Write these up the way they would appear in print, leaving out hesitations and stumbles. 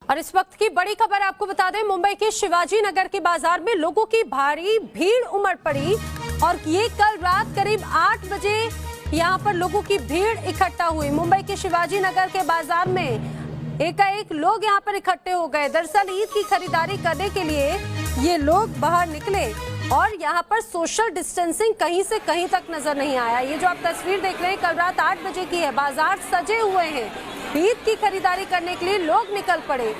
और इस वक्त की बड़ी खबर आपको बता दें, मुंबई के शिवाजी नगर के बाजार में लोगों की भारी भीड़ उमड़ पड़ी और ये कल रात करीब 8 बजे यहाँ पर लोगों की भीड़ इकट्ठा हुई। मुंबई के शिवाजी नगर के बाजार में एकाएक लोग यहाँ पर इकट्ठे हो गए। दरअसल ईद की खरीदारी करने के लिए ये लोग बाहर निकले और यहाँ पर सोशल डिस्टेंसिंग कहीं से कहीं तक नजर नहीं आया। ये जो आप तस्वीर देख रहे हैं कल रात 8 बजे की है। बाजार सजे हुए हैं, ईद की खरीदारी करने के लिए लोग निकल पड़े।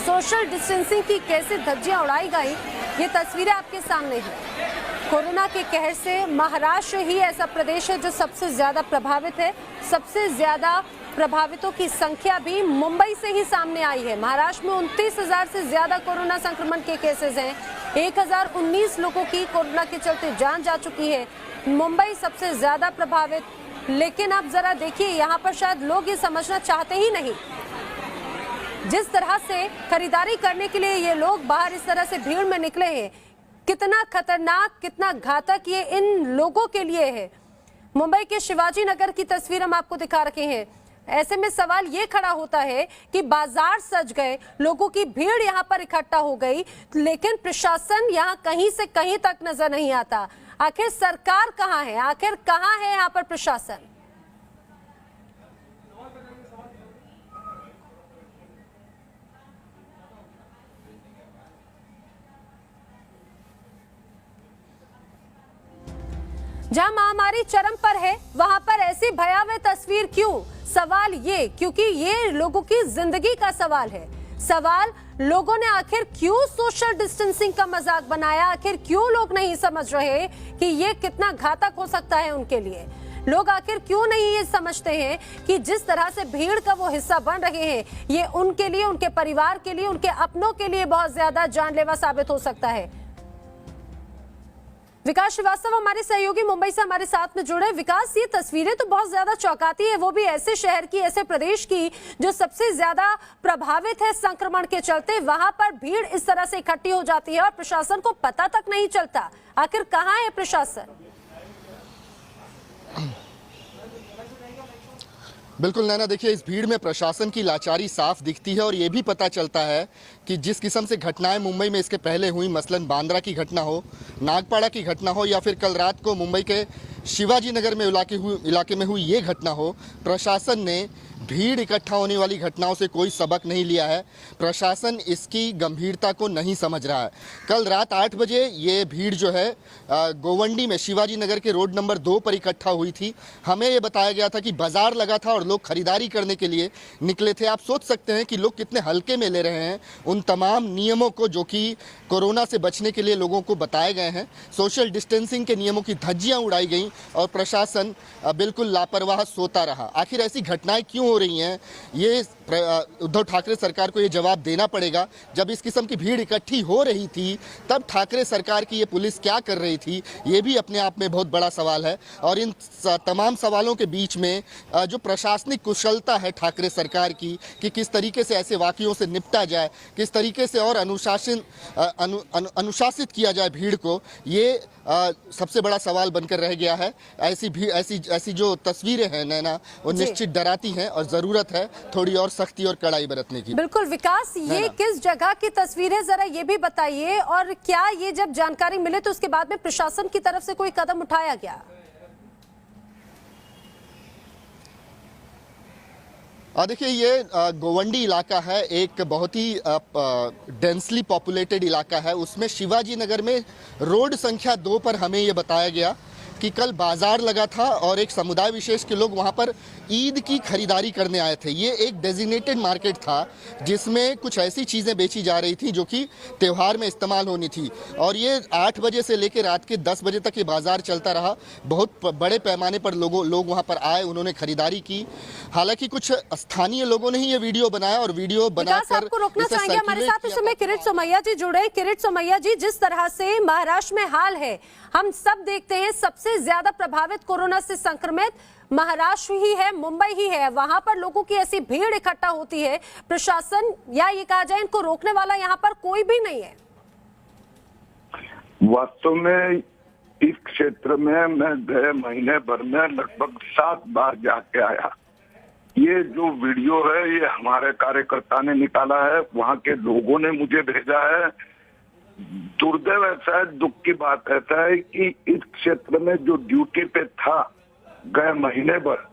सोशल डिस्टेंसिंग की कैसे धज्जियां उड़ाई गई, ये तस्वीरें आपके सामने हैं। कोरोना के कहर से महाराष्ट्र ही ऐसा प्रदेश है जो सबसे ज्यादा प्रभावित है। सबसे ज्यादा प्रभावितों की संख्या भी मुंबई से ही सामने आई है। महाराष्ट्र में 29,000 से ज्यादा कोरोना संक्रमण के केसेस हैं। 1019 लोगों की कोरोना के चलते जान जा चुकी है। मुंबई सबसे ज्यादा प्रभावित, लेकिन अब जरा देखिए यहाँ पर शायद लोग ये समझना चाहते ही नहीं। जिस तरह से खरीदारी करने के लिए ये लोग बाहर इस तरह से भीड़ में निकले हैं, कितना खतरनाक, कितना घातक ये इन लोगों के लिए है। मुंबई के शिवाजी नगर की तस्वीर हम आपको दिखा रखे हैं। ऐसे में सवाल ये खड़ा होता है कि बाजार सज गए, लोगों की भीड़ यहाँ पर इकट्ठा हो गई, लेकिन प्रशासन यहाँ कहीं से कहीं तक नजर नहीं आता। आखिर सरकार कहाँ है, आखिर कहाँ है यहाँ पर प्रशासन? जहां महामारी चरम पर है वहां पर ऐसी भयावह तस्वीर क्यों? सवाल ये, क्योंकि ये लोगों की जिंदगी का सवाल है। सवाल लोगों ने आखिर क्यों सोशल डिस्टेंसिंग का मजाक बनाया, आखिर क्यों लोग नहीं समझ रहे कि ये कितना घातक हो सकता है उनके लिए। लोग आखिर क्यों नहीं ये समझते हैं कि जिस तरह से भीड़ का वो हिस्सा बन रहे हैं, ये उनके लिए, उनके परिवार के लिए, उनके अपनों के लिए बहुत ज्यादा जानलेवा साबित हो सकता है। विकास श्रीवास्तव हमारे सहयोगी मुंबई से हमारे साथ में जुड़े। विकास, ये तस्वीरें तो बहुत ज्यादा चौंकाती है, वो भी ऐसे शहर की, ऐसे प्रदेश की जो सबसे ज्यादा प्रभावित है संक्रमण के चलते। वहां पर भीड़ इस तरह से इकट्ठी हो जाती है और प्रशासन को पता तक नहीं चलता। आखिर कहाँ है प्रशासन? बिल्कुल नैना, देखिए इस भीड़ में प्रशासन की लाचारी साफ दिखती है और ये भी पता चलता है कि जिस किस्म से घटनाएं मुंबई में इसके पहले हुई, मसलन बांद्रा की घटना हो, नागपाड़ा की घटना हो या फिर कल रात को मुंबई के शिवाजी नगर में इलाके में हुई ये घटना हो, प्रशासन ने भीड़ इकट्ठा होने वाली घटनाओं से कोई सबक नहीं लिया है। प्रशासन इसकी गंभीरता को नहीं समझ रहा है। कल रात 8 बजे ये भीड़ जो है गोवंडी में शिवाजी नगर के रोड नंबर 2 पर इकट्ठा हुई थी। हमें ये बताया गया था कि बाजार लगा था और लोग खरीदारी करने के लिए निकले थे। आप सोच सकते हैं कि लोग कितने हल्के में ले रहे हैं उन तमाम नियमों को जो कि कोरोना से बचने के लिए लोगों को बताए गए हैं। सोशल डिस्टेंसिंग के नियमों की धज्जियां उड़ाई गई और प्रशासन बिल्कुल लापरवाह सोता रहा। आखिर ऐसी घटनाएं क्यों हो रही हैं, ये उद्धव ठाकरे सरकार को ये जवाब देना पड़ेगा। जब इस किस्म की भीड़ इकट्ठी हो रही थी तब ठाकरे सरकार की ये पुलिस क्या कर रही थी, ये भी अपने आप में बहुत बड़ा सवाल है। और इन तमाम सवालों के बीच में जो प्रशासनिक कुशलता है ठाकरे सरकार की कि किस तरीके से ऐसे वाकयों से निपटा जाए, किस तरीके से और अनुशासित किया जाए भीड़ को, ये सबसे बड़ा सवाल बनकर रह गया है। ऐसी जो तस्वीरें हैं नैना, वो निश्चित डराती हैं और जरूरत है थोड़ी और सख्ती और कड़ाई बरतने की। बिल्कुल विकास, ये किस जगह की तस्वीर है, जरा ये भी बताइए। और क्या ये जब जानकारी मिले तो उसके बाद में प्रशासन की तरफ से कोई कदम उठाया गया? देखिए ये गोवंडी इलाका है, एक बहुत ही डेंसली पॉपुलेटेड इलाका है। उसमें शिवाजी नगर में रोड संख्या 2 पर हमें ये बताया गया कि कल बाजार लगा था और एक समुदाय विशेष के लोग वहां पर ईद की खरीदारी करने आए थे। ये एक डेजिग्नेटेड मार्केट था जिसमें कुछ ऐसी चीज़ें बेची जा रही थी जो कि त्यौहार में इस्तेमाल होनी थी। और ये 8 बजे से लेकर रात के 10 बजे तक ये बाजार चलता रहा। बहुत बड़े पैमाने पर लोग वहां पर आए, उन्होंने खरीदारी की। हालांकि कुछ स्थानीय लोगों ने ही ये वीडियो बनाया और वीडियो बनाकर रोकना चाहेंगे। हमारे साथ इस समय किरीट सोमैया जी जुड़े। किरीट सोमैया जी, जिस तरह से महाराष्ट्र में हाल है, हम सब देखते हैं सबसे ज्यादा प्रभावित कोरोना से संक्रमित महाराष्ट्र ही है, मुंबई ही है। वहां पर लोगों की ऐसी भीड़ इकट्ठा होती है, प्रशासन या ये कहा जाए इनको रोकने वाला यहाँ पर कोई भी नहीं है। वास्तव में इस क्षेत्र में मैं गए महीने भर में लगभग 7 बार जाके आया ये जो वीडियो है ये हमारे कार्यकर्ता ने निकाला है, वहाँ के लोगों ने मुझे भेजा है। दुर्दैव ऐसा है, दुख की बात ऐसा है कि इस क्षेत्र में जो ड्यूटी पे था गए महीने भर,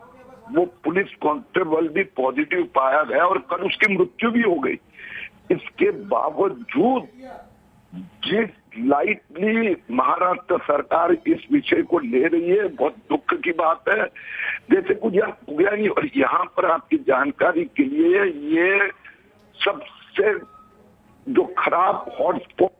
वो पुलिस कांस्टेबल भी पॉजिटिव पाया गया और कल उसकी मृत्यु भी हो गई। इसके बावजूद जिस लाइटली महाराष्ट्र सरकार इस विषय को ले रही है, बहुत दुख की बात है। जैसे कुछ यहाँ पुगया नहीं। और यहाँ पर आपकी जानकारी के लिए, ये सबसे जो खराब हॉटस्पॉट।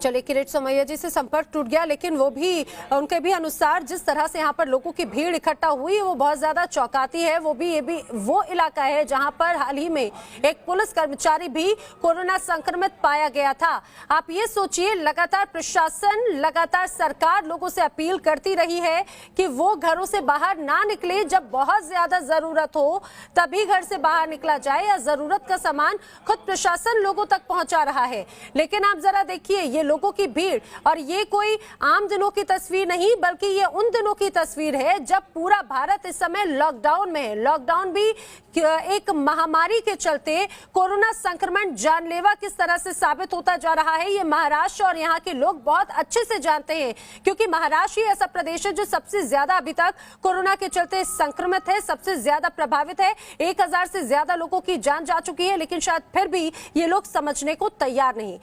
चलिए, किरीट सोमैया जी से संपर्क टूट गया, लेकिन वो भी उनके भी अनुसार जिस तरह से यहाँ पर लोगों की भीड़ इकट्ठा हुई वो बहुत ज्यादा चौंकाती है। ये भी वो इलाका है जहाँ पर हाल ही में एक पुलिस कर्मचारी भी कोरोना संक्रमित पाया गया था। आप ये सोचिए, लगातार प्रशासन, लगातार सरकार लोगों से अपील करती रही है कि वो घरों से बाहर ना निकले, जब बहुत ज्यादा जरूरत हो तभी घर से बाहर निकला जाए, या जरूरत का सामान खुद प्रशासन लोगों तक पहुंचा रहा है। लेकिन आप जरा देखिए, ये लोगों की भीड़, और ये कोई आम दिनों की तस्वीर नहीं, बल्कि ये उन दिनों की तस्वीर है जब पूरा भारत इस समय लॉकडाउन में है। लॉकडाउन भी एक महामारी के चलते कोरोना संक्रमण जानलेवा किस तरह से साबित होता जा रहा है, ये महाराष्ट्र और यहाँ के लोग बहुत अच्छे से जानते हैं, क्योंकि महाराष्ट्र ही ऐसा प्रदेश है जो सबसे ज्यादा अभी तक कोरोना के चलते संक्रमित है, सबसे ज्यादा प्रभावित है। 1000 से ज्यादा लोगों की जान जा चुकी है, लेकिन शायद फिर भी ये लोग समझने को तैयार नहीं।